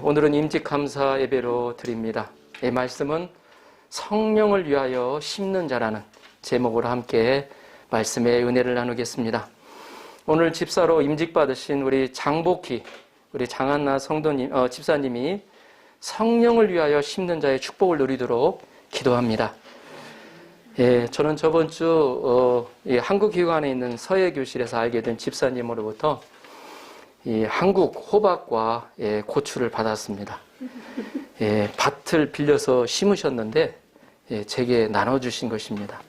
오늘은 임직감사 예배로 드립니다. 이 말씀은 성령을 위하여 심는 자라는 제목으로 함께 말씀의 은혜를 나누겠습니다. 오늘 집사로 임직받으신 우리 장복희, 우리 장한나 성도님, 집사님이 성령을 위하여 심는 자의 축복을 누리도록 기도합니다. 저는 저번 주 한국기관에 있는 서예교실에서 알게 된 집사님으로부터 이 한국 호박과 고추를 받았습니다. 밭을 빌려서 심으셨는데 제게 나눠주신 것입니다.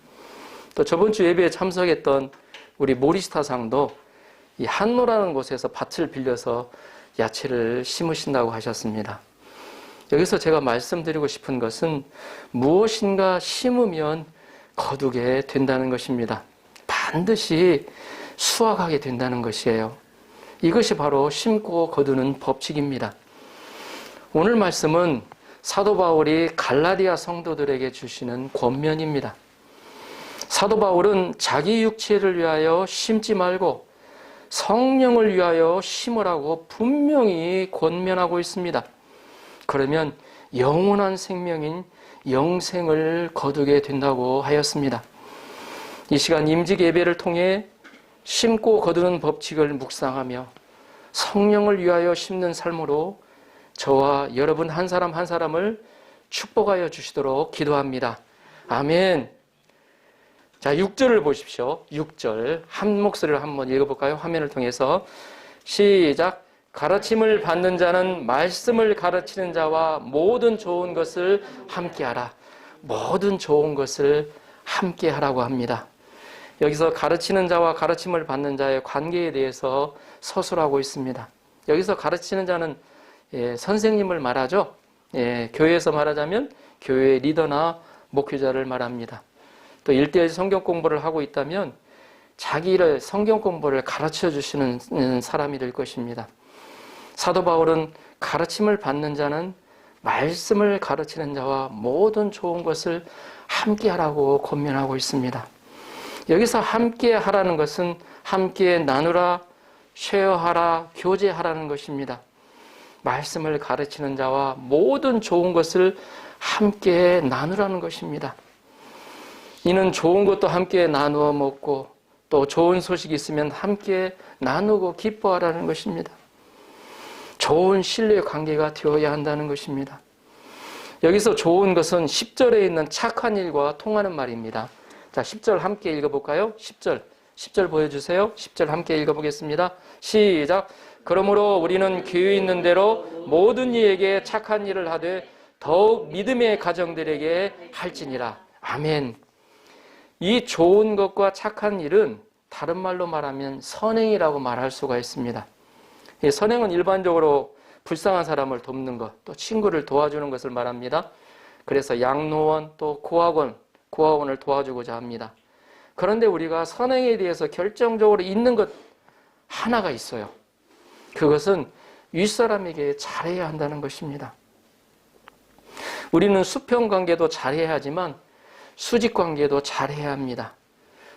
또 저번 주 예배에 참석했던 우리 모리스타 상도 이 한노라는 곳에서 밭을 빌려서 야채를 심으신다고 하셨습니다. 여기서 제가 말씀드리고 싶은 것은 무엇인가 심으면 거두게 된다는 것입니다. 반드시 수확하게 된다는 것이에요. 이것이 바로 심고 거두는 법칙입니다. 오늘 말씀은 사도 바울이 갈라디아 성도들에게 주시는 권면입니다. 사도 바울은 자기 육체를 위하여 심지 말고 성령을 위하여 심으라고 분명히 권면하고 있습니다. 그러면 영원한 생명인 영생을 거두게 된다고 하였습니다. 이 시간 임직 예배를 통해 심고 거두는 법칙을 묵상하며 성령을 위하여 심는 삶으로 저와 여러분 한 사람 한 사람을 축복하여 주시도록 기도합니다. 아멘. 자, 6절을 보십시오. 6절 한 목소리로 한번 읽어볼까요? 화면을 통해서 시작. 가르침을 받는 자는 말씀을 가르치는 자와 모든 좋은 것을 함께하라. 모든 좋은 것을 함께하라고 합니다. 여기서 가르치는 자와 가르침을 받는 자의 관계에 대해서 서술하고 있습니다. 여기서 가르치는 자는 선생님을 말하죠. 교회에서 말하자면 교회의 리더나 목회자를 말합니다. 또 1:1 성경 공부를 하고 있다면 자기를 성경 공부를 가르쳐 주시는 사람이 될 것입니다. 사도 바울은 가르침을 받는 자는 말씀을 가르치는 자와 모든 좋은 것을 함께하라고 권면하고 있습니다. 여기서 함께 하라는 것은 함께 나누라, 쉐어하라, 교제하라는 것입니다. 말씀을 가르치는 자와 모든 좋은 것을 함께 나누라는 것입니다. 이는 좋은 것도 함께 나누어 먹고 또 좋은 소식이 있으면 함께 나누고 기뻐하라는 것입니다. 좋은 신뢰 관계가 되어야 한다는 것입니다. 여기서 좋은 것은 10절에 있는 착한 일과 통하는 말입니다. 자, 10절 함께 읽어볼까요? 10절 보여주세요. 10절 함께 읽어보겠습니다. 시작. 그러므로 우리는 기회 있는 대로 모든 이에게 착한 일을 하되 더욱 믿음의 가정들에게 할지니라. 아멘. 이 좋은 것과 착한 일은 다른 말로 말하면 선행이라고 말할 수가 있습니다. 이 선행은 일반적으로 불쌍한 사람을 돕는 것, 또 친구를 도와주는 것을 말합니다. 그래서 양로원 또 고아원을 도와주고자 합니다. 그런데 우리가 선행에 대해서 결정적으로 있는 것 하나가 있어요. 그것은 윗사람에게 잘해야 한다는 것입니다. 우리는 수평관계도 잘해야 하지만 수직관계도 잘해야 합니다.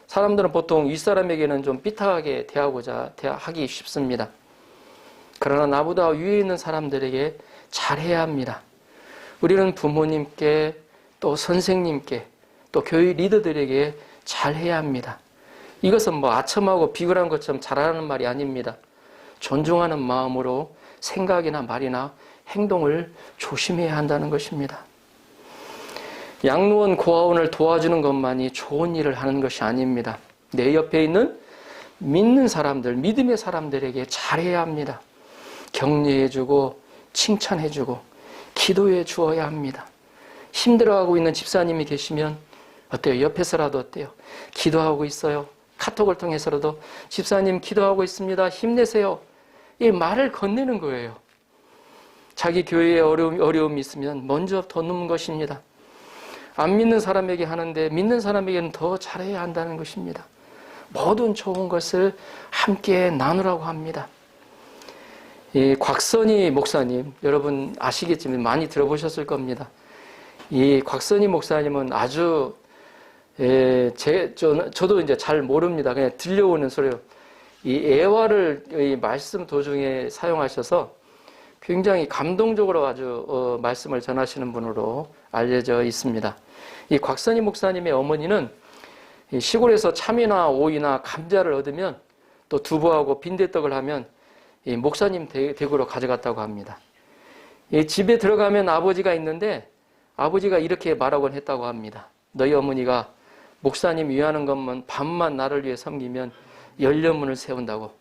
사람들은 보통 윗사람에게는 좀 삐딱하게 하기 쉽습니다. 그러나 나보다 위에 있는 사람들에게 잘해야 합니다. 우리는 부모님께 또 선생님께 또 교회 리더들에게 잘해야 합니다. 이것은 아첨하고 비굴한 것처럼 잘하는 말이 아닙니다. 존중하는 마음으로 생각이나 말이나 행동을 조심해야 한다는 것입니다. 양로원 고아원을 도와주는 것만이 좋은 일을 하는 것이 아닙니다. 내 옆에 있는 믿는 사람들, 믿음의 사람들에게 잘해야 합니다. 격려해주고 칭찬해주고 기도해 주어야 합니다. 힘들어하고 있는 집사님이 계시면 어때요? 옆에서라도 어때요? 기도하고 있어요. 카톡을 통해서라도 집사님 기도하고 있습니다. 힘내세요. 이 말을 건네는 거예요. 자기 교회에 어려움이 있으면 먼저 돕는 것입니다. 안 믿는 사람에게 하는데 믿는 사람에게는 더 잘해야 한다는 것입니다. 모든 좋은 것을 함께 나누라고 합니다. 이 곽선희 목사님, 여러분 아시겠지만 많이 들어보셨을 겁니다. 이 곽선희 목사님은 아주 저도 이제 잘 모릅니다. 그냥 들려오는 소리요. 이 애화를 이 말씀 도중에 사용하셔서 굉장히 감동적으로 아주 말씀을 전하시는 분으로 알려져 있습니다. 이 곽선희 목사님의 어머니는 이 시골에서 참이나 오이나 감자를 얻으면 또 두부하고 빈대떡을 하면 이 목사님 댁으로 가져갔다고 합니다. 이 집에 들어가면 아버지가 있는데 아버지가 이렇게 말하곤 했다고 합니다. 너희 어머니가 목사님 위하는 것만 밤만 나를 위해 섬기면 열려문을 세운다고.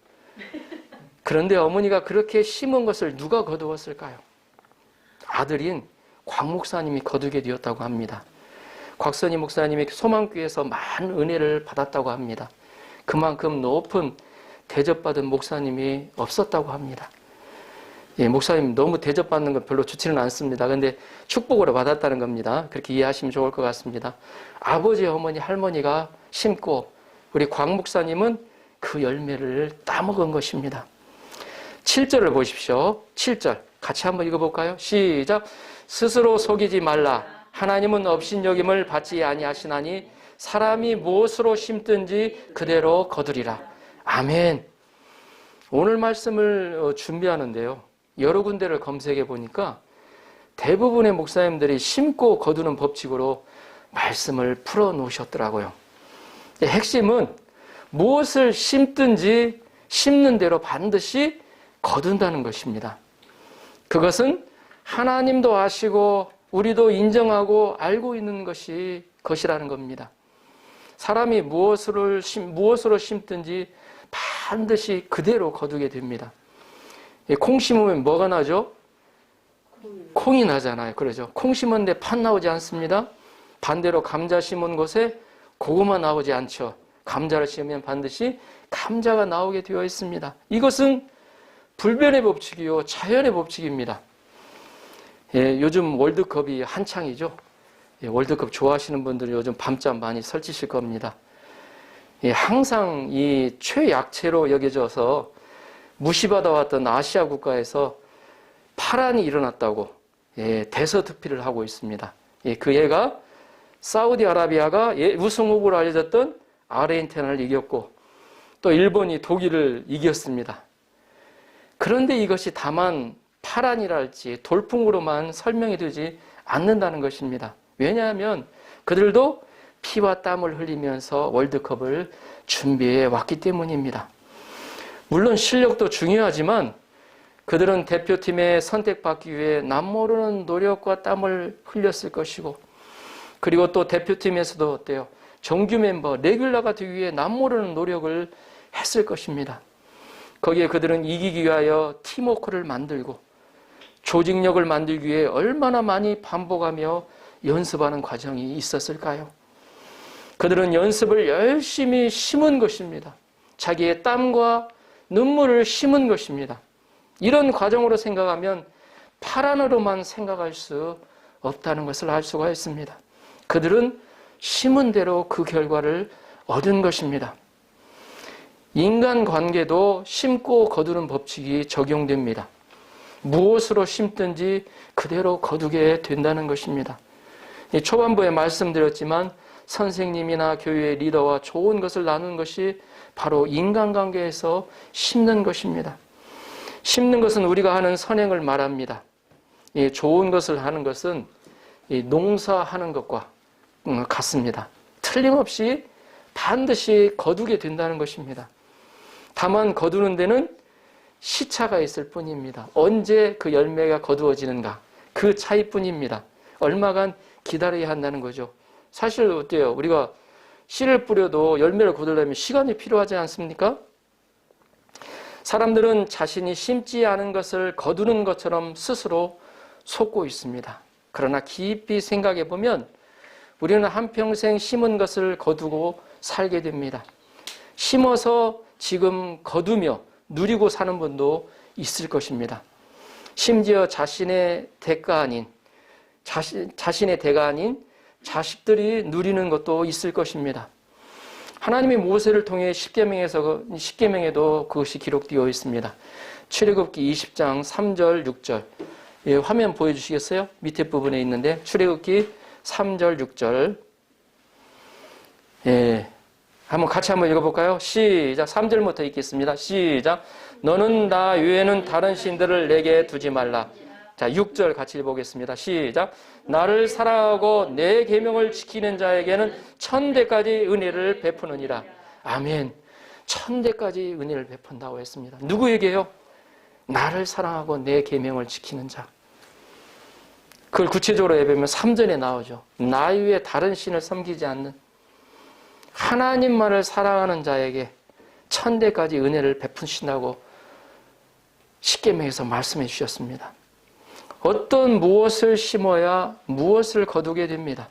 그런데 어머니가 그렇게 심은 것을 누가 거두었을까요? 아들인 곽 목사님이 거두게 되었다고 합니다. 곽선희 목사님이 소망교회에서 많은 은혜를 받았다고 합니다. 그만큼 높은 대접받은 목사님이 없었다고 합니다. 예, 목사님 너무 대접받는 건 별로 좋지는 않습니다. 그런데 축복으로 받았다는 겁니다. 그렇게 이해하시면 좋을 것 같습니다. 아버지, 어머니, 할머니가 심고 우리 곽 목사님은 그 열매를 따먹은 것입니다. 7절을 보십시오. 7절 같이 한번 읽어볼까요? 시작. 스스로 속이지 말라. 하나님은 업신여김을 받지 아니하시나니 사람이 무엇으로 심든지 그대로 거두리라. 아멘. 오늘 말씀을 준비하는데요, 여러 군데를 검색해 보니까 대부분의 목사님들이 심고 거두는 법칙으로 말씀을 풀어 놓으셨더라고요. 핵심은 무엇을 심든지 심는 대로 반드시 거둔다는 것입니다. 그것은 하나님도 아시고 우리도 인정하고 알고 있는 것이라는 겁니다. 사람이 무엇으로 심든지 반드시 그대로 거두게 됩니다. 콩 심으면 뭐가 나죠? 콩이 나잖아요. 그러죠. 콩 심었는데 팥 나오지 않습니다. 반대로 감자 심은 곳에 고구마 나오지 않죠. 감자를 심으면 반드시 감자가 나오게 되어 있습니다. 이것은 불변의 법칙이요, 자연의 법칙입니다. 예, 요즘 월드컵이 한창이죠. 예, 월드컵 좋아하시는 분들은 요즘 밤잠 많이 설치실 겁니다. 예, 항상 이 최약체로 여겨져서 무시받아왔던 아시아 국가에서 파란이 일어났다고 대서특필을 하고 있습니다. 그 애가 사우디아라비아가 우승 후보로 알려졌던 아르헨티나를 이겼고 또 일본이 독일을 이겼습니다. 그런데 이것이 다만 파란이랄지 돌풍으로만 설명이 되지 않는다는 것입니다. 왜냐하면 그들도 피와 땀을 흘리면서 월드컵을 준비해 왔기 때문입니다. 물론 실력도 중요하지만 그들은 대표팀에 선택받기 위해 남모르는 노력과 땀을 흘렸을 것이고, 그리고 또 대표팀에서도 어때요? 정규 멤버, 레귤러가 되기 위해 남모르는 노력을 했을 것입니다. 거기에 그들은 이기기 위하여 팀워크를 만들고 조직력을 만들기 위해 얼마나 많이 반복하며 연습하는 과정이 있었을까요? 그들은 연습을 열심히 심은 것입니다. 자기의 땀과 눈물을 심은 것입니다. 이런 과정으로 생각하면 파란으로만 생각할 수 없다는 것을 알 수가 있습니다. 그들은 심은 대로 그 결과를 얻은 것입니다. 인간관계도 심고 거두는 법칙이 적용됩니다. 무엇으로 심든지 그대로 거두게 된다는 것입니다. 초반부에 말씀드렸지만 선생님이나 교회의 리더와 좋은 것을 나누는 것이 바로 인간관계에서 심는 것입니다. 심는 것은 우리가 하는 선행을 말합니다. 좋은 것을 하는 것은 농사하는 것과 같습니다. 틀림없이 반드시 거두게 된다는 것입니다. 다만 거두는 데는 시차가 있을 뿐입니다. 언제 그 열매가 거두어지는가, 그 차이뿐입니다. 얼마간 기다려야 한다는 거죠. 사실 어때요? 우리가 씨를 뿌려도 열매를 거두려면 시간이 필요하지 않습니까? 사람들은 자신이 심지 않은 것을 거두는 것처럼 스스로 속고 있습니다. 그러나 깊이 생각해 보면 우리는 한평생 심은 것을 거두고 살게 됩니다. 심어서 지금 거두며 누리고 사는 분도 있을 것입니다. 심지어 자신의 대가 아닌 자식들이 누리는 것도 있을 것입니다. 하나님이 모세를 통해 십계명에도 그것이 기록되어 있습니다. 출애굽기 20장 3절 6절 화면 보여주시겠어요? 밑에 부분에 있는데 출애굽기 3절 6절 한번 같이 한번 읽어볼까요? 시작. 3절부터 읽겠습니다. 시작. 너는 나 외에는 다른 신들을 내게 두지 말라. 자, 6절 같이 읽어보겠습니다. 시작. 나를 사랑하고 내 계명을 지키는 자에게는 천대까지 은혜를 베푸느니라. 아멘. 천대까지 은혜를 베푼다고 했습니다. 누구에게요? 나를 사랑하고 내 계명을 지키는 자. 그걸 구체적으로 해보면 3절에 나오죠. 나 외에 다른 신을 섬기지 않는 하나님만을 사랑하는 자에게 천대까지 은혜를 베푸신다고 십계명에서 말씀해 주셨습니다. 어떤 무엇을 심어야 무엇을 거두게 됩니다.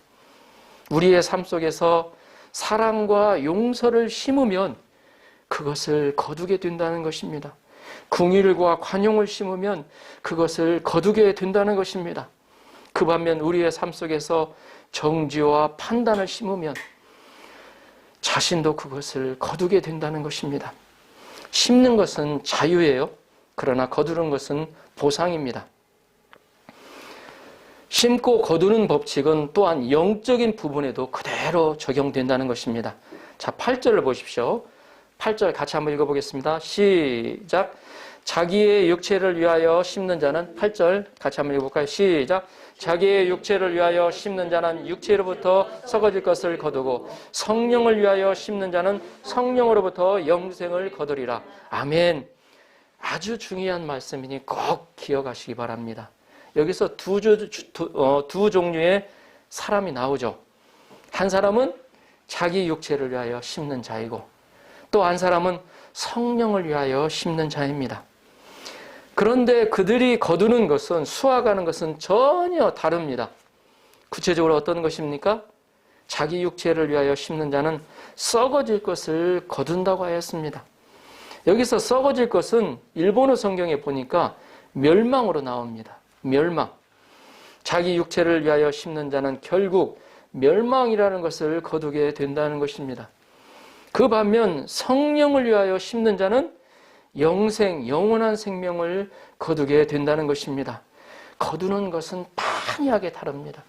우리의 삶 속에서 사랑과 용서를 심으면 그것을 거두게 된다는 것입니다. 긍휼과 관용을 심으면 그것을 거두게 된다는 것입니다. 그 반면 우리의 삶 속에서 정죄와 판단을 심으면 자신도 그것을 거두게 된다는 것입니다. 심는 것은 자유예요. 그러나 거두는 것은 보상입니다. 심고 거두는 법칙은 또한 영적인 부분에도 그대로 적용된다는 것입니다. 자, 8절을 보십시오. 8절 같이 한번 읽어보겠습니다. 시작. 자기의 육체를 위하여 심는 자는 8절 같이 한번 읽어볼까요? 시작. 자기의 육체를 위하여 심는 자는 육체로부터 썩어질 것을 거두고 성령을 위하여 심는 자는 성령으로부터 영생을 거두리라. 아멘. 아주 중요한 말씀이니 꼭 기억하시기 바랍니다. 여기서 두 종류의 사람이 나오죠. 한 사람은 자기 육체를 위하여 심는 자이고 또 한 사람은 성령을 위하여 심는 자입니다. 그런데 그들이 거두는 것은 수확하는 것은 전혀 다릅니다. 구체적으로 어떤 것입니까? 자기 육체를 위하여 심는 자는 썩어질 것을 거둔다고 하였습니다. 여기서 썩어질 것은 일본어 성경에 보니까 멸망으로 나옵니다. 멸망. 자기 육체를 위하여 심는 자는 결국 멸망이라는 것을 거두게 된다는 것입니다. 그 반면 성령을 위하여 심는 자는 영생, 영원한 생명을 거두게 된다는 것입니다. 거두는 것은 판이하게 다릅니다.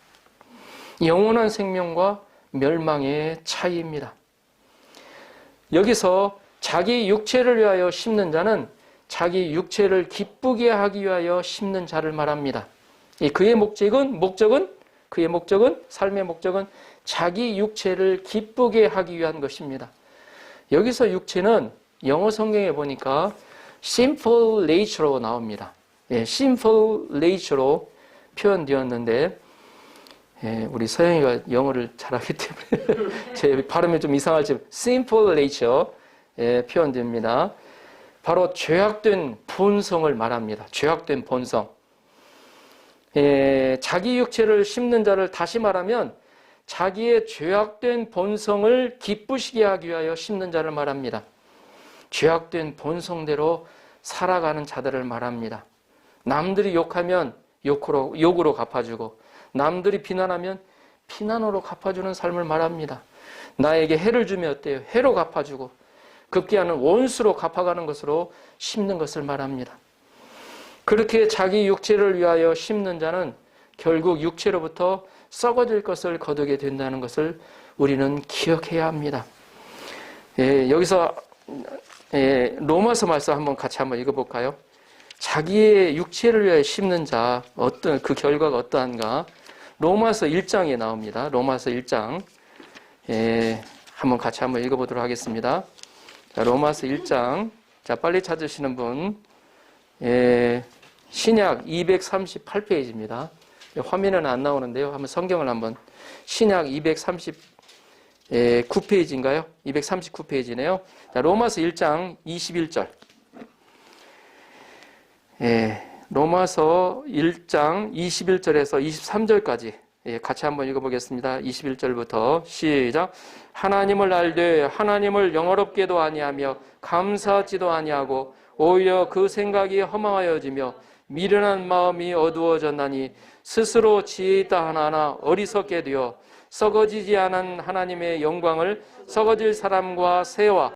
영원한 생명과 멸망의 차이입니다. 여기서 자기 육체를 위하여 심는 자는 자기 육체를 기쁘게 하기 위하여 심는 자를 말합니다. 그의 그의 목적은, 삶의 목적은 자기 육체를 기쁘게 하기 위한 것입니다. 여기서 육체는 영어 성경에 보니까 sinful nature로 나옵니다. sinful nature로 표현되었는데, 우리 서영이가 영어를 잘하기 때문에 제 발음이 좀 이상할지 sinful nature 표현됩니다. 바로 죄악된 본성을 말합니다. 죄악된 본성. 자기 육체를 심는 자를 다시 말하면 자기의 죄악된 본성을 기쁘시게 하기 위하여 심는 자를 말합니다. 죄악된 본성대로 살아가는 자들을 말합니다. 남들이 욕하면 욕으로 갚아주고 남들이 비난하면 비난으로 갚아주는 삶을 말합니다. 나에게 해를 주면 어때요? 해로 갚아주고 급기야는 원수로 갚아가는 것으로 심는 것을 말합니다. 그렇게 자기 육체를 위하여 심는 자는 결국 육체로부터 썩어질 것을 거두게 된다는 것을 우리는 기억해야 합니다. 여기서 로마서 말씀 한번 같이 한번 읽어볼까요? 자기의 육체를 위하여 심는 자, 어떤 그 결과가 어떠한가? 로마서 1장에 나옵니다. 로마서 1장 한번 같이 한번 읽어보도록 하겠습니다. 자, 로마서 1장. 자, 빨리 찾으시는 분. 신약 238페이지입니다. 화면에는 안 나오는데요. 한번 성경을 한번. 신약 239페이지인가요? 239페이지네요. 자, 로마서 1장 21절. 로마서 1장 21절에서 23절까지 같이 한번 읽어보겠습니다. 21절부터 시작. 하나님을 알되 하나님을 영어롭게도 아니하며 감사하지도 아니하고 오히려 그 생각이 허망하여지며 미련한 마음이 어두워졌나니 스스로 지혜 있다 하나하나 어리석게 되어 썩어지지 않은 하나님의 영광을 썩어질 사람과 새와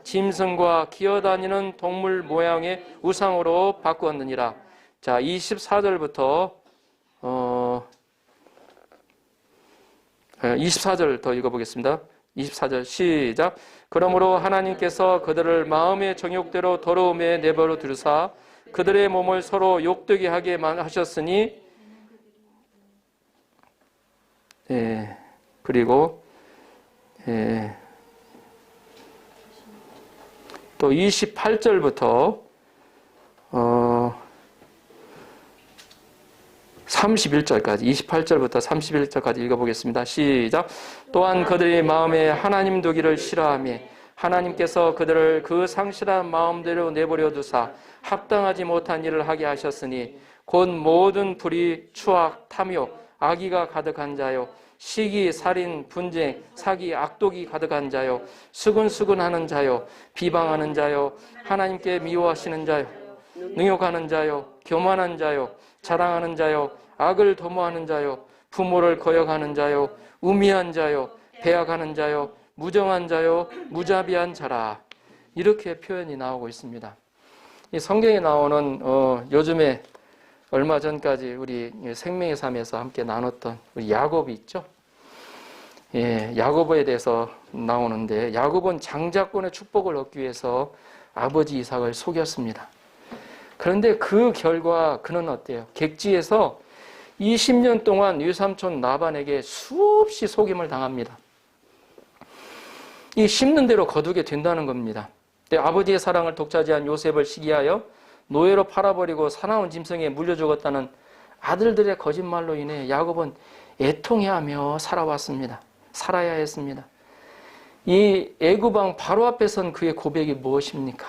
짐승과 기어다니는 동물 모양의 우상으로 바꾸었느니라. 자, 24절부터 24절 더 읽어보겠습니다. 24절 시작. 그러므로 하나님께서 그들을 마음의 정욕대로 더러움에 내버려 두사 그들의 몸을 서로 욕되게 하게 하셨으니 그리고 또 28절부터 31절까지 28절부터 31절까지 읽어보겠습니다. 시작. 또한 그들이 마음에 하나님 두기를 싫어하며 하나님께서 그들을 그 상실한 마음대로 내버려 두사 합당하지 못한 일을 하게 하셨으니 곧 모든 불의, 추악, 탐욕, 악의가 가득한 자요 시기, 살인, 분쟁, 사기, 악독이 가득한 자요 수근수근하는 자요 비방하는 자요 하나님께 미워하시는 자요 능욕하는 자요 교만한 자요 자랑하는 자요 악을 도모하는 자요 부모를 거역하는 자요 우미한 자요 배약하는 자요 무정한 자요 무자비한 자라. 이렇게 표현이 나오고 있습니다. 이 성경에 나오는 요즘에 얼마 전까지 우리 생명의 삶에서 함께 나눴던 우리 야곱이 있죠. 야곱에 대해서 나오는데 야곱은 장자권의 축복을 얻기 위해서 아버지 이삭을 속였습니다. 그런데 그 결과 그는 어때요? 객지에서 20년 동안 외삼촌 라반에게 수없이 속임을 당합니다. 이 심는 대로 거두게 된다는 겁니다. 아버지의 사랑을 독차지한 요셉을 시기하여 노예로 팔아버리고 사나운 짐승에 물려 죽었다는 아들들의 거짓말로 인해 야곱은 애통해하며 살아야 했습니다. 이 애굽왕 바로 앞에 선 그의 고백이 무엇입니까?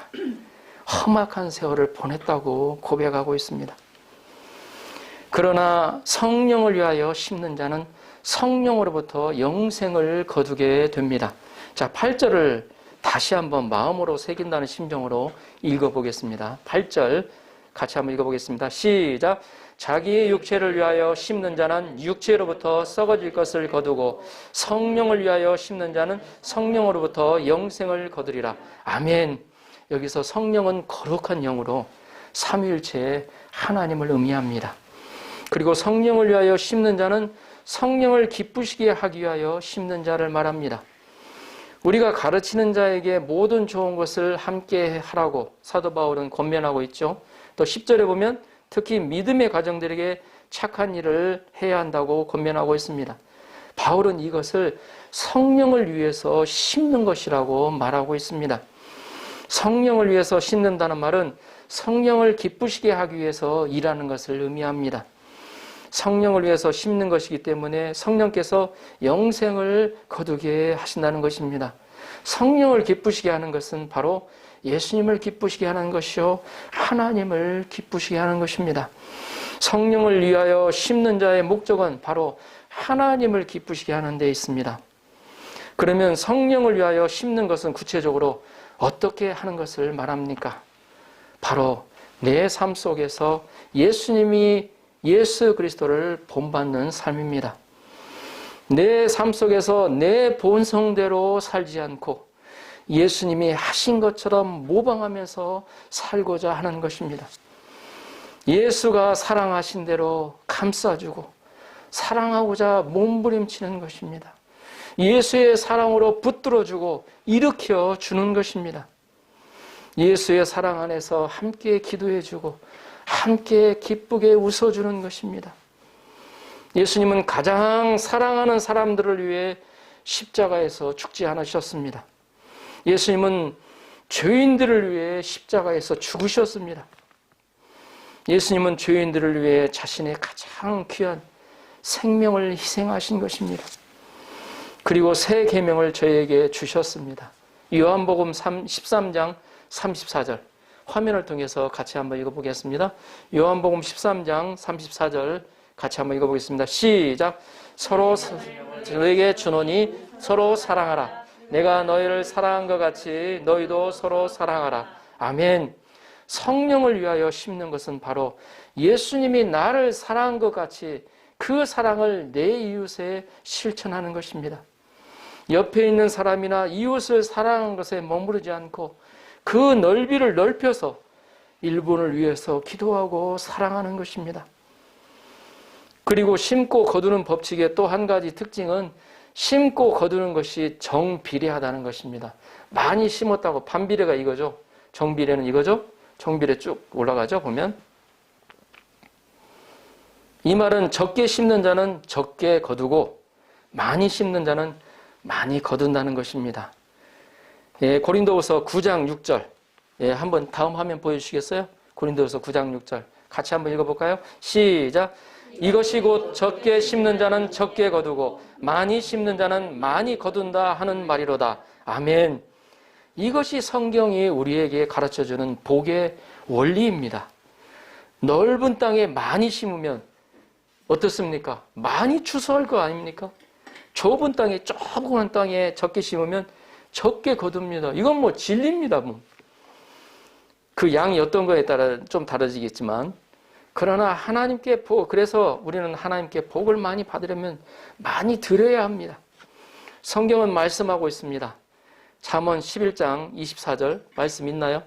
험악한 세월을 보냈다고 고백하고 있습니다. 그러나 성령을 위하여 심는 자는 성령으로부터 영생을 거두게 됩니다. 자, 8절을 다시 한번 마음으로 새긴다는 심정으로 읽어보겠습니다. 8절 같이 한번 읽어보겠습니다. 시작. 자기의 육체를 위하여 심는 자는 육체로부터 썩어질 것을 거두고 성령을 위하여 심는 자는 성령으로부터 영생을 거두리라. 아멘. 여기서 성령은 거룩한 영으로 삼위일체의 하나님을 의미합니다. 그리고 성령을 위하여 심는 자는 성령을 기쁘시게 하기 위하여 심는 자를 말합니다. 우리가 가르치는 자에게 모든 좋은 것을 함께 하라고 사도 바울은 권면하고 있죠. 또 10절에 보면 특히 믿음의 가정들에게 착한 일을 해야 한다고 권면하고 있습니다. 바울은 이것을 성령을 위해서 심는 것이라고 말하고 있습니다. 성령을 위해서 심는다는 말은 성령을 기쁘시게 하기 위해서 일하는 것을 의미합니다. 성령을 위해서 심는 것이기 때문에 성령께서 영생을 거두게 하신다는 것입니다. 성령을 기쁘시게 하는 것은 바로 예수님을 기쁘시게 하는 것이요 하나님을 기쁘시게 하는 것입니다. 성령을 위하여 심는 자의 목적은 바로 하나님을 기쁘시게 하는 데 있습니다. 그러면 성령을 위하여 심는 것은 구체적으로 어떻게 하는 것을 말합니까? 바로 내 삶 속에서 예수 그리스도를 본받는 삶입니다. 내 삶 속에서 내 본성대로 살지 않고 예수님이 하신 것처럼 모방하면서 살고자 하는 것입니다. 예수가 사랑하신 대로 감싸주고 사랑하고자 몸부림치는 것입니다. 예수의 사랑으로 붙들어주고 일으켜주는 것입니다. 예수의 사랑 안에서 함께 기도해주고 함께 기쁘게 웃어주는 것입니다. 예수님은 가장 사랑하는 사람들을 위해 십자가에서 죽지 않으셨습니다. 예수님은 죄인들을 위해 십자가에서 죽으셨습니다. 예수님은 죄인들을 위해 자신의 가장 귀한 생명을 희생하신 것입니다. 그리고 새 계명을 저에게 주셨습니다. 요한복음 13장 34절 화면을 통해서 같이 한번 읽어보겠습니다. 요한복음 13장 34절 같이 한번 읽어보겠습니다. 시작. 서로 너에게 주노니 서로 사랑하라. 내가 너희를 사랑한 것 같이 너희도 서로 사랑하라. 아멘. 성령을 위하여 심는 것은 바로 예수님이 나를 사랑한 것 같이 그 사랑을 내 이웃에 실천하는 것입니다. 옆에 있는 사람이나 이웃을 사랑하는 것에 머무르지 않고 그 넓이를 넓혀서 일본을 위해서 기도하고 사랑하는 것입니다. 그리고 심고 거두는 법칙의 또 한 가지 특징은 심고 거두는 것이 정비례하다는 것입니다. 많이 심었다고 반비례가 이거죠. 정비례는 이거죠. 정비례 쭉 올라가죠. 보면 이 말은 적게 심는 자는 적게 거두고 많이 심는 자는 많이 거둔다는 것입니다. 예, 고린도후서 9장 6절. 예, 한번 다음 화면 보여주시겠어요? 고린도후서 9장 6절. 같이 한번 읽어볼까요? 시작. 이것이 곧 적게 심는 자는 적게 거두고 많이 심는 자는 많이 거둔다 하는 말이로다. 아멘. 이것이 성경이 우리에게 가르쳐주는 복의 원리입니다. 넓은 땅에 많이 심으면 어떻습니까? 많이 추수할 거 아닙니까? 좁은 땅에, 조그만 땅에 적게 심으면 적게 거둡니다. 이건 뭐 진리입니다. 뭐. 그 양이 어떤 거에 따라 좀 다르지겠지만, 그러나 하나님께 그래서 우리는 하나님께 복을 많이 받으려면 많이 드려야 합니다. 성경은 말씀하고 있습니다. 잠언 11장 24절 말씀 있나요?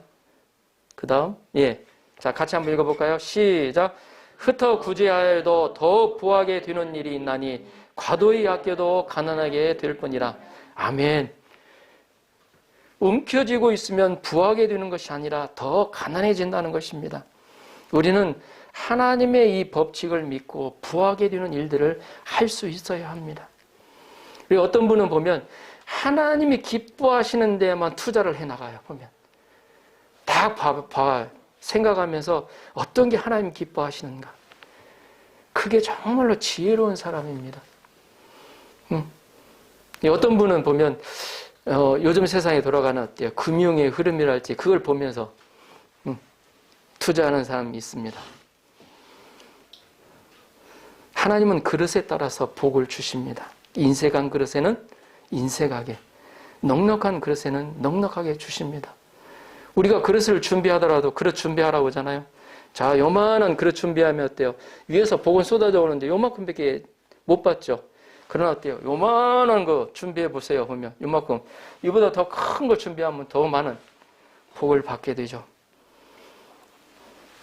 그 다음, 예. 자, 같이 한번 읽어볼까요? 시작. 흩어 구제하여도 더 부하게 되는 일이 있나니 과도히 아껴도 가난하게 될 뿐이라. 아멘. 움켜쥐고 있으면 부하게 되는 것이 아니라 더 가난해진다는 것입니다. 우리는 하나님의 이 법칙을 믿고 부하게 되는 일들을 할 수 있어야 합니다. 그리고 어떤 분은 보면 하나님이 기뻐하시는 데에만 투자를 해나가요. 보면 딱 생각하면서 어떤 게 하나님 기뻐하시는가. 그게 정말로 지혜로운 사람입니다. 어떤 분은 보면 요즘 세상에 돌아가는 어때요? 금융의 흐름이랄지 그걸 보면서 투자하는 사람이 있습니다. 하나님은 그릇에 따라서 복을 주십니다. 인색한 그릇에는 인색하게, 넉넉한 그릇에는 넉넉하게 주십니다. 우리가 그릇을 준비하더라도 그릇 준비하라고 하잖아요. 자, 요만한 그릇 준비하면 어때요? 위에서 복은 쏟아져 오는데 요만큼밖에 못 받죠. 그러나 어때요? 요만한 거 준비해 보세요. 보면 요만큼. 이보다 더 큰 거 준비하면 더 많은 복을 받게 되죠.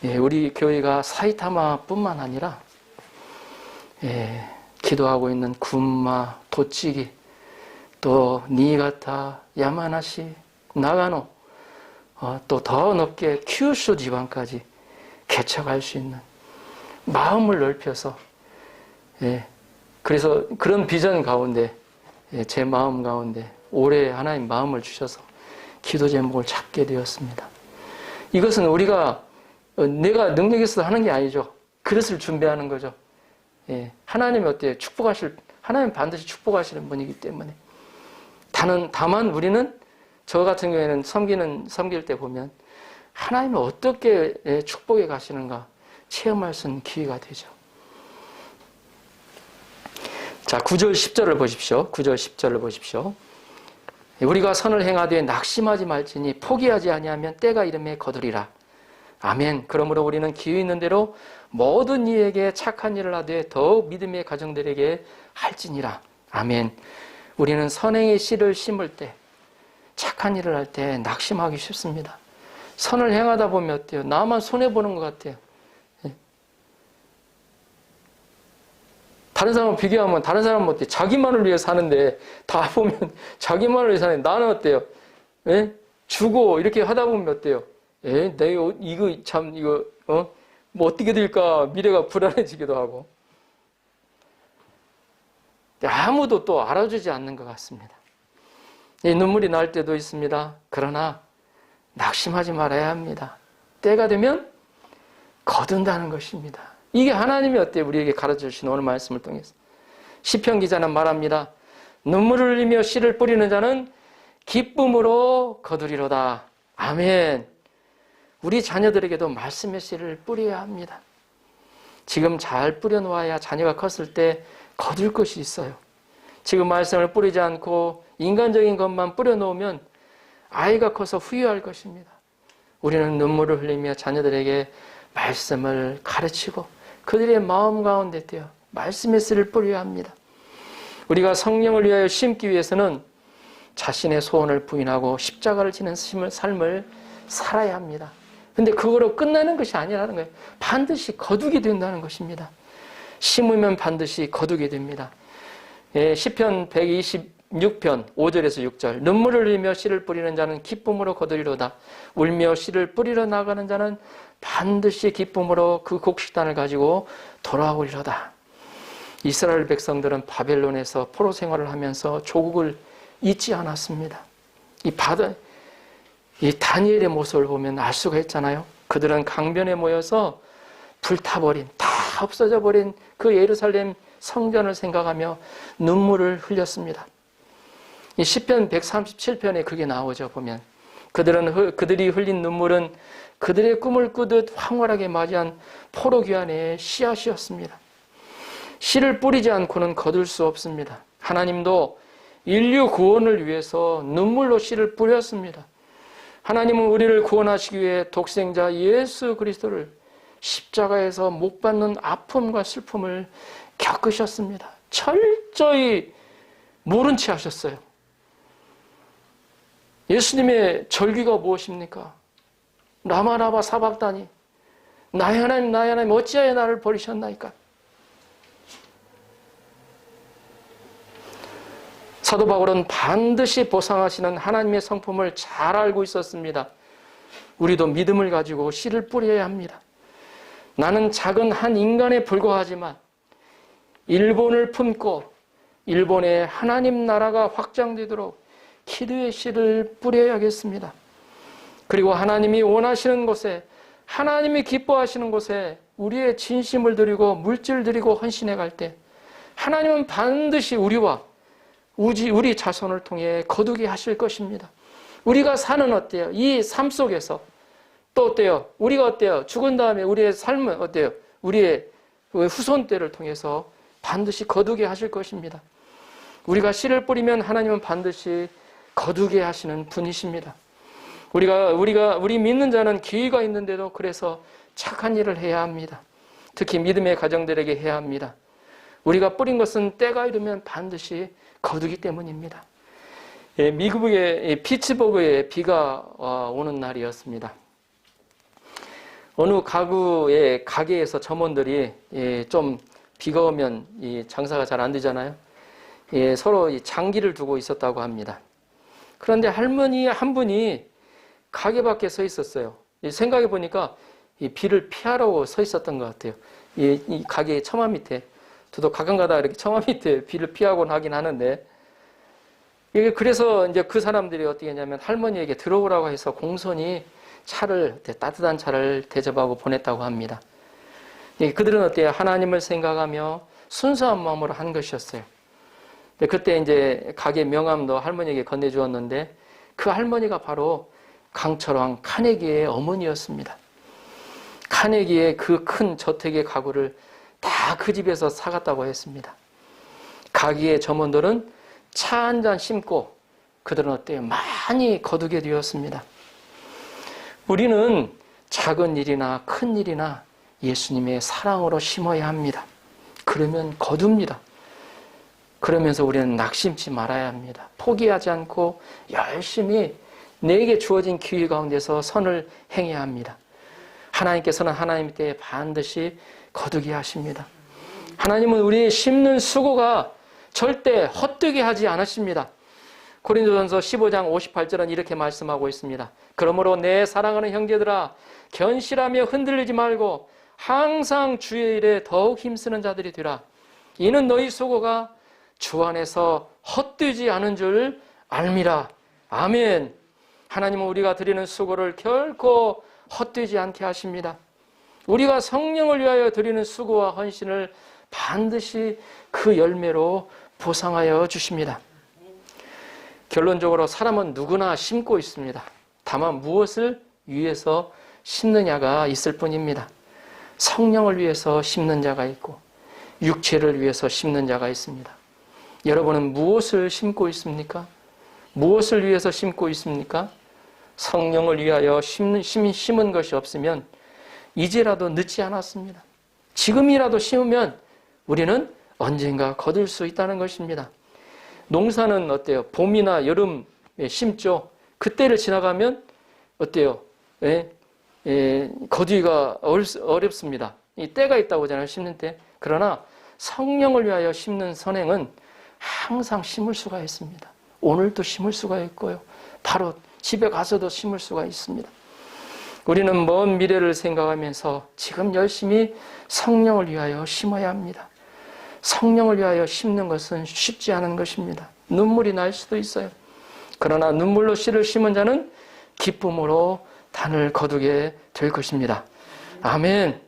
예, 우리 교회가 사이타마뿐만 아니라 기도하고 있는 군마, 도찌기, 또 니가타, 야마나시, 나가노, 또 더 넓게 큐슈 지방까지 개척할 수 있는 마음을 넓혀서, 그래서 그런 비전 가운데, 제 마음 가운데 올해 하나님 마음을 주셔서 기도 제목을 잡게 되었습니다. 이것은 우리가 내가 능력이 있어서 하는 게 아니죠. 그릇을 준비하는 거죠. 하나님이 어때요? 하나님 반드시 축복하시는 분이기 때문에. 다만 우리는 저 같은 경우에는 섬길 때 보면 하나님이 어떻게 축복해 가시는가 체험할 수 있는 기회가 되죠. 자, 9절 10절을 보십시오. 9절 10절을 보십시오. 우리가 선을 행하되 낙심하지 말지니 포기하지 아니하면 때가 이름에 거두리라. 아멘. 그러므로 우리는 기회 있는 대로 모든 이에게 착한 일을 하되 더욱 믿음의 가정들에게 할지니라. 아멘. 우리는 선행의 씨를 심을 때, 착한 일을 할 때 낙심하기 쉽습니다. 선을 행하다 보면 어때요? 나만 손해보는 것 같아요. 다른 사람을 비교하면 다른 사람은 어때요? 자기만을 위해 사는데 다 보면 자기만을 위해 사는데 나는 어때요? 주고 이렇게 하다 보면 어때요? 내가 이거 뭐 어떻게 될까 미래가 불안해지기도 하고 아무도 또 알아주지 않는 것 같습니다. 눈물이 날 때도 있습니다. 그러나 낙심하지 말아야 합니다. 때가 되면 거둔다는 것입니다. 이게 하나님이 어때요? 우리에게 가르쳐 주신 오늘 말씀을 통해서 시편 기자는 말합니다. 눈물을 흘리며 씨를 뿌리는 자는 기쁨으로 거두리로다. 아멘. 우리 자녀들에게도 말씀의 씨를 뿌려야 합니다. 지금 잘 뿌려놓아야 자녀가 컸을 때 거둘 것이 있어요. 지금 말씀을 뿌리지 않고 인간적인 것만 뿌려놓으면 아이가 커서 후회할 것입니다. 우리는 눈물을 흘리며 자녀들에게 말씀을 가르치고 그들의 마음 가운데 띄어 말씀의 씨를 뿌려야 합니다. 우리가 성령을 위하여 심기 위해서는 자신의 소원을 부인하고 십자가를 지는 삶을 살아야 합니다. 근데 그거로 끝나는 것이 아니라는 거예요. 반드시 거두게 된다는 것입니다. 심으면 반드시 거두게 됩니다. 시편 126편 5절에서 6절. 눈물을 흘리며 씨를 뿌리는 자는 기쁨으로 거두리로다. 울며 씨를 뿌리러 나가는 자는 반드시 기쁨으로 그 곡식단을 가지고 돌아오리로다. 이스라엘 백성들은 바벨론에서 포로 생활을 하면서 조국을 잊지 않았습니다. 이 다니엘의 모습을 보면 알 수가 있잖아요. 그들은 강변에 모여서 불타버린, 다 없어져 버린 그 예루살렘 성전을 생각하며 눈물을 흘렸습니다. 이 시편 137편에 그게 나오죠. 보면 그들이 흘린 눈물은 그들의 꿈을 꾸듯 황홀하게 맞이한 포로 귀환의 씨앗이었습니다. 씨를 뿌리지 않고는 거둘 수 없습니다. 하나님도 인류 구원을 위해서 눈물로 씨를 뿌렸습니다. 하나님은 우리를 구원하시기 위해 독생자 예수 그리스도를 십자가에서 못 받는 아픔과 슬픔을 겪으셨습니다. 철저히 모른 채 하셨어요. 예수님의 절기가 무엇입니까? 라마라바 사박다니, 나의 하나님 어찌하여 나를 버리셨나이까? 사도 바울은 반드시 보상하시는 하나님의 성품을 잘 알고 있었습니다. 우리도 믿음을 가지고 씨를 뿌려야 합니다. 나는 작은 한 인간에 불과하지만 일본을 품고 일본의 하나님 나라가 확장되도록 기도의 씨를 뿌려야겠습니다. 그리고 하나님이 원하시는 곳에, 하나님이 기뻐하시는 곳에 우리의 진심을 드리고 물질 드리고 헌신해 갈 때 하나님은 반드시 우리 자손을 통해 거두게 하실 것입니다. 우리가 사는 어때요? 이 삶 속에서 또 어때요? 우리가 어때요? 죽은 다음에 우리의 삶은 어때요? 우리의 후손 때를 통해서 반드시 거두게 하실 것입니다. 우리가 씨를 뿌리면 하나님은 반드시 거두게 하시는 분이십니다. 우리 믿는 자는 기회가 있는데도 그래서 착한 일을 해야 합니다. 특히 믿음의 가정들에게 해야 합니다. 우리가 뿌린 것은 때가 이르면 반드시 거두기 때문입니다. 미국의 피츠버그에 비가 오는 날이었습니다. 어느 가게에서 점원들이 좀 비가 오면 장사가 잘 안 되잖아요. 서로 장기를 두고 있었다고 합니다. 그런데 할머니 한 분이 가게 밖에 서 있었어요. 생각해 보니까 이 비를 피하라고 서 있었던 것 같아요. 이 가게 처마 밑에. 저도 가끔 가다 이렇게 처마 밑에 비를 피하곤 하긴 하는데, 그래서 이제 그 사람들이 어떻게 했냐면 할머니에게 들어오라고 해서 공손히 따뜻한 차를 대접하고 보냈다고 합니다. 그들은 어때요? 하나님을 생각하며 순수한 마음으로 한 것이었어요. 그때 이제 가게 명함도 할머니에게 건네주었는데 그 할머니가 바로 강철왕 카네기의 어머니였습니다. 카네기의 그 큰 저택의 가구를 다 그 집에서 사갔다고 했습니다. 가게의 점원들은 차 한 잔 심고 그들은 어때요? 많이 거두게 되었습니다. 우리는 작은 일이나 큰 일이나 예수님의 사랑으로 심어야 합니다. 그러면 거둡니다. 그러면서 우리는 낙심치 말아야 합니다. 포기하지 않고 열심히 내게 주어진 기회 가운데서 선을 행해야 합니다. 하나님께서는 하나님 때에 반드시 거두게 하십니다. 하나님은 우리의 심는 수고가 절대 헛되게 하지 않으십니다. 고린도전서 15장 58절은 이렇게 말씀하고 있습니다. 그러므로 내 사랑하는 형제들아 견실하며 흔들리지 말고 항상 주의 일에 더욱 힘쓰는 자들이 되라. 이는 너희 수고가 주 안에서 헛되지 않은 줄 알미라. 아멘. 하나님은 우리가 드리는 수고를 결코 헛되지 않게 하십니다. 우리가 성령을 위하여 드리는 수고와 헌신을 반드시 그 열매로 보상하여 주십니다. 결론적으로 사람은 누구나 심고 있습니다. 다만 무엇을 위해서 심느냐가 있을 뿐입니다. 성령을 위해서 심는 자가 있고 육체를 위해서 심는 자가 있습니다. 여러분은 무엇을 심고 있습니까? 무엇을 위해서 심고 있습니까? 성령을 위하여 심은 것이 없으면 이제라도 늦지 않았습니다. 지금이라도 심으면 우리는 언젠가 거둘 수 있다는 것입니다. 농사는 어때요? 봄이나 여름에 심죠. 그때를 지나가면 어때요? 거두기가 어렵습니다. 이 때가 있다고 하잖아요. 심는 때. 그러나 성령을 위하여 심는 선행은 항상 심을 수가 있습니다. 오늘도 심을 수가 있고요. 바로 집에 가서도 심을 수가 있습니다. 우리는 먼 미래를 생각하면서 지금 열심히 성령을 위하여 심어야 합니다. 성령을 위하여 심는 것은 쉽지 않은 것입니다. 눈물이 날 수도 있어요. 그러나 눈물로 씨를 심은 자는 기쁨으로 단을 거두게 될 것입니다. 아멘.